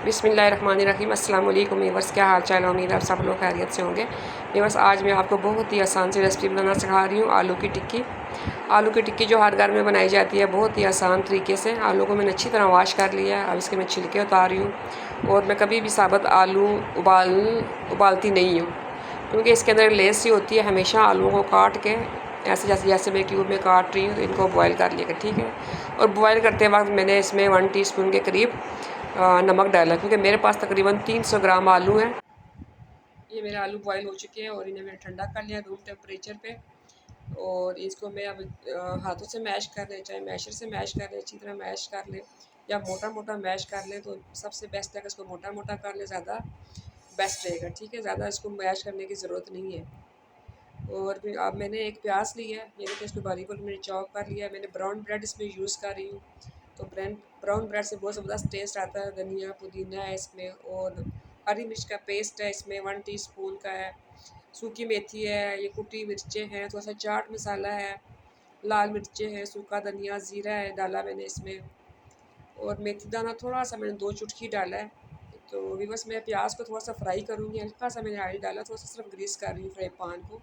बिस्मिल्लाहिर्रहमानिर्रहीम। अस्सलाम वालेकुम व्यूअर्स, क्या हाल चाल है। उम्मीद है आप सब लोग खैरियत से होंगे। व्यूअर्स, आज मैं आपको बहुत ही आसान सी रेसिपी बनाना सिखा रही हूँ, आलू की टिक्की। आलू की टिक्की जो हर घर में बनाई जाती है बहुत ही आसान तरीके से। आलू को मैंने अच्छी तरह वॉश कर लिया है। अब इसके मैं छिलके उतार रही हूँ। और मैं कभी भी साबुत आलू उबालती नहीं हूँ, क्योंकि इसके अंदर लेस सी होती है। हमेशा आलूओं को काट के ऐसे जैसे मैं क्यूब में काट रही हूँ, तो इनको बॉयल कर लिया, ठीक है। और बॉयल करते वक्त मैंने इसमें 1 टीस्पून के करीब नमक डाला, क्योंकि मेरे पास तकरीबन 300 ग्राम आलू हैं। ये मेरे आलू बॉयल हो चुके हैं और इन्हें मैंने ठंडा कर लिया रूम टेम्परेचर पे। और इसको मैं अब हाथों से मैश कर लें, चाहे मैशर से मैश कर लें, अच्छी तरह मैश कर लें, या मोटा मोटा मैश कर लें तो सबसे बेस्ट है कि इसको मोटा मोटा कर लें, ज़्यादा बेस्ट रहेगा, ठीक है। ज़्यादा इसको मैश करने की ज़रूरत नहीं है। और फिर अब मैंने एक प्याज लिया है, ये तो इसको बारीक मैंने चॉप कर लिया है। मैंने ब्राउन ब्रेड इसमें यूज़ कर रही हूँ, तो ब्राउन ब्रेड से बहुत ज़बरदस्त टेस्ट आता है। धनिया पुदीना है इसमें, और हरी मिर्च का पेस्ट है इसमें 1 टीस्पून का है। सूखी मेथी है, ये कुटी मिर्चें हैं, थोड़ा सा चाट मसाला है, लाल मिर्चें हैं, सूखा धनिया, ज़ीरा है डाला मैंने इसमें, और मेथी दाना थोड़ा सा मैंने 2 चुटकी डाला है। तो बस मैं प्याज को थोड़ा सा फ्राई करूँगी, हल्का सा मैंने ऑयल डाला, थोड़ा सा सिर्फ ग्रीस कर रही हूँ फ्राई पैन को,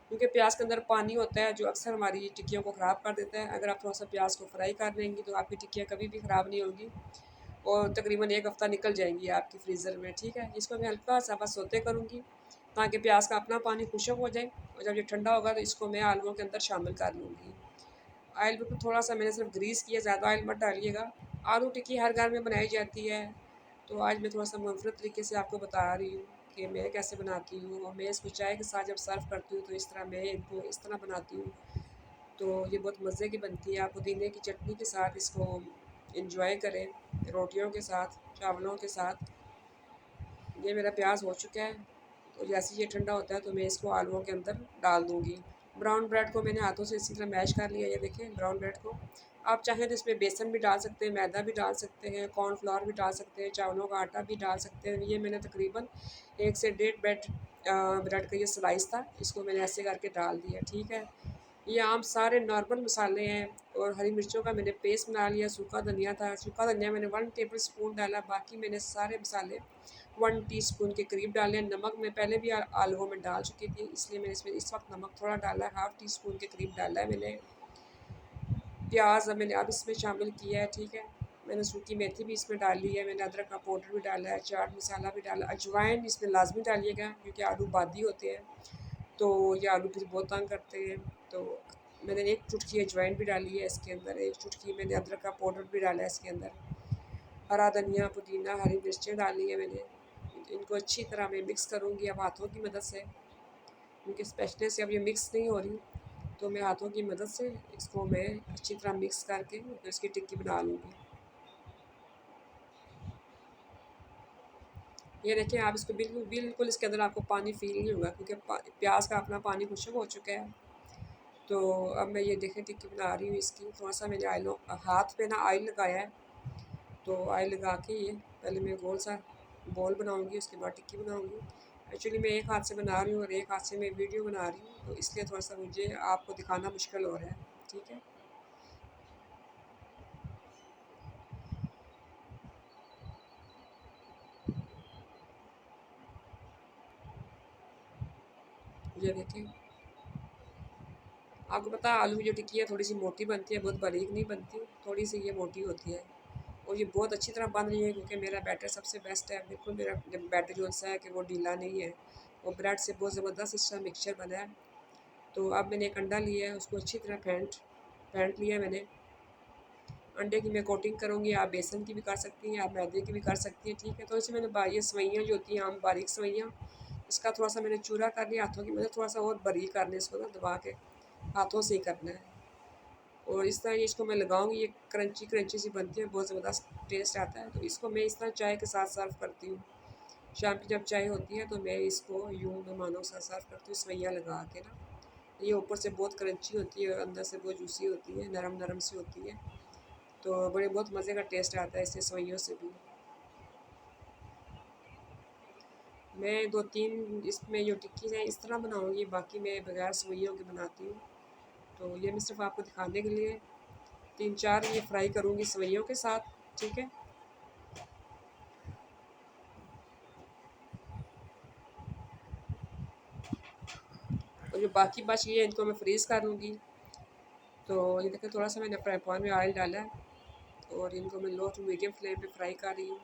क्योंकि प्याज के अंदर पानी होता है जो अक्सर हमारी टिक्कियों को ख़राब कर देता है। अगर आप थोड़ा सा प्याज को फ्राई कर लेंगी तो आपकी टिक्कियाँ कभी भी ख़राब नहीं होंगी, और तकरीबन 1 हफ़्ता निकल जाएंगी आपकी फ्रीज़र में, ठीक है। इसको मैं हल्का सा बस सोते करूँगी, ताकि प्याज का अपना पानी खुश्क हो जाए। और जब ये ठंडा होगा तो इसको मैं आलूओं के अंदर शामिल कर लूँगी। ऑयल बिल्कुल थोड़ा सा मैंने सिर्फ ग्रीस किया, ज़्यादा ऑयल मत डालिएगा। आलू टिक्की हर घर में बनाई जाती है, तो आज मैं थोड़ा सा मुनफरद तरीके से आपको बता रही हूँ कि मैं कैसे बनाती हूँ। और मैं इसको चाय के साथ जब सर्व करती हूँ तो इस तरह मैं इनको इस तरह बनाती हूँ, तो ये बहुत मज़े की बनती है। आप पुदीने की चटनी के साथ इसको इंजॉय करें, रोटियों के साथ, चावलों के साथ। ये मेरा प्याज हो चुका है, तो जैसे ये ठंडा होता है तो मैं इसको आलूओं के अंदर डाल दूँगी। ब्राउन ब्रेड को मैंने हाथों से इसी तरह मैश कर लिया, ये देखें ब्राउन ब्रेड को। आप चाहें तो इसमें बेसन भी डाल सकते हैं, मैदा भी डाल सकते हैं, कॉर्नफ्लावर भी डाल सकते हैं, चावलों का आटा भी डाल सकते हैं। ये मैंने तकरीबन 1 से डेढ़ ब्रेड का ये स्लाइस था, इसको मैंने ऐसे करके डाल दिया, ठीक है। ये आम सारे नॉर्मल मसाले हैं। और हरी मिर्चों का मैंने पेस्ट बना लिया, सूखा धनिया था, सूखा धनिया मैंने 1 टेबल स्पून डाला, बाकी मैंने सारे मसाले 1 टीस्पून के करीब डाले। नमक मैं पहले भी आलूओं में डाल चुकी थी, इसलिए मैंने इसमें इस वक्त नमक थोड़ा डाला है, 1/2 टीस्पून के करीब डाला है मैंने। प्याज मैंने अब इसमें शामिल किया है, ठीक है। मैंने सूखी मेथी भी इसमें डाली है, मैंने अदरक का पाउडर भी डाला है, चाट मसाला भी डाला, अजवाइन इसमें लाजमी डालिएगा, क्योंकि आलू बादी होते हैं, तो ये आलू फिर बहुत तंग करते हैं। तो मैंने 1 चुटकी अजवाइन भी डाली है इसके अंदर, 1 चुटकी मैंने अदरक का पाउडर भी डाला है इसके अंदर, हरा धनिया पुदीना हरी मिर्चें डाली है मैंने। इनको अच्छी तरह मैं मिक्स करूँगी अब हाथों की मदद से, क्योंकि स्पैचुले से अब ये मिक्स नहीं हो रही, तो मैं हाथों की मदद से इसको मैं अच्छी तरह मिक्स करके तो इसकी टिक्की बना लूँगी। ये देखिए, आप इसको बिल्कुल बिल्कुल इसके अंदर आपको पानी फ़ील नहीं होगा, क्योंकि प्याज का अपना पानी खुश्क हो चुका है। तो अब मैं ये देखें टिक्की बना रही हूँ इसकी। थोड़ा सा मैंने हाथ पे ना ऑयल लगाया है, तो ऑयल लगा के ये पहले मैं गोल सा बॉल बनाऊँगी, उसके बाद टिक्की बनाऊँगी। एक्चुअली मैं एक हाथ से बना रही हूँ और एक हाथ से मैं वीडियो बना रही हूँ, तो इसलिए थोड़ा सा मुझे आपको दिखाना मुश्किल हो रहा है, ठीक है। ये देखें, आपको पता है आलू की जो टिक्की है थोड़ी सी मोटी बनती है, बहुत बारीक नहीं बनती, थोड़ी सी ये मोटी होती है। और ये बहुत अच्छी तरह बन रही है, क्योंकि मेरा बैटर सबसे बेस्ट है, बिल्कुल मेरा बैटर जो सा है कि वो ढीला नहीं है, और ब्रेड से बहुत ज़बरदस्त इसका मिक्सचर बना है। तो अब मैंने एक अंडा लिया है, उसको अच्छी तरह फेंट फेंट लिया मैंने। अंडे की मैं कोटिंग करूँगी, आप बेसन की भी कर सकती हैं, आप मैदे की भी कर सकती हैं, ठीक है। तो इसमें मैंने ये सवैयाँ जो होती हैं आम बारीक सवैयाँ, इसका थोड़ा सा मैंने चूरा कर लिया हाथों की मदद, थोड़ा सा और बारीक करना है इसको ना, दबा के हाथों से ही करना है। और इस तरह ये इसको मैं लगाऊंगी, ये क्रंची क्रंची सी बनती है, बहुत ज़बरदस्त टेस्ट आता है। तो इसको मैं इस तरह चाय के साथ सर्व करती हूँ। शाम की जब चाय होती है तो मैं इसको यूँ मेहमानों के साथ सर्व करती हूँ, सवैयाँ लगा के ना। ये ऊपर से बहुत क्रंची होती है और अंदर से बहुत जूसी होती है, नरम नरम सी होती है, तो बड़े बहुत मज़े का टेस्ट आता है इससे सवैयों से भी। मैं 2-3 इसमें जो टिक्की हैं इस तरह बनाऊँगी, बाकी मैं बगैर सवैयों के बनाती हूँ। तो ये मैं सिर्फ आपको दिखाने के लिए 3-4 ये फ्राई करूँगी सवैयों के साथ, ठीक है। और जो बाकी बच गई है इनको मैं फ्रीज़ कर लूँगी। तो ये देखिए थोड़ा सा मैंने फ्राई पैन में ऑयल डाला है और इनको मैं लो टू मीडियम फ्लेम पे फ्राई कर रही हूँ।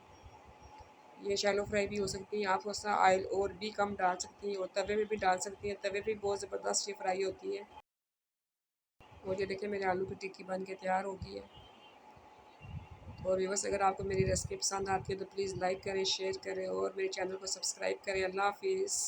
ये शैलो फ्राई भी हो सकती है, आप थोड़ा सा ऑयल और भी कम डाल सकती हैं और तवे पे भी डाल सकती हैं, तवे पे बहुत ज़बरदस्त ये फ्राई होती है। और ये देखिए मेरे आलू की टिक्की बन के तैयार हो गई है। और व्यूअर्स अगर आपको मेरी रेसिपी पसंद आती है तो प्लीज़ लाइक करें, शेयर करें और मेरे चैनल को सब्सक्राइब करें। अल्लाह हाफिज़।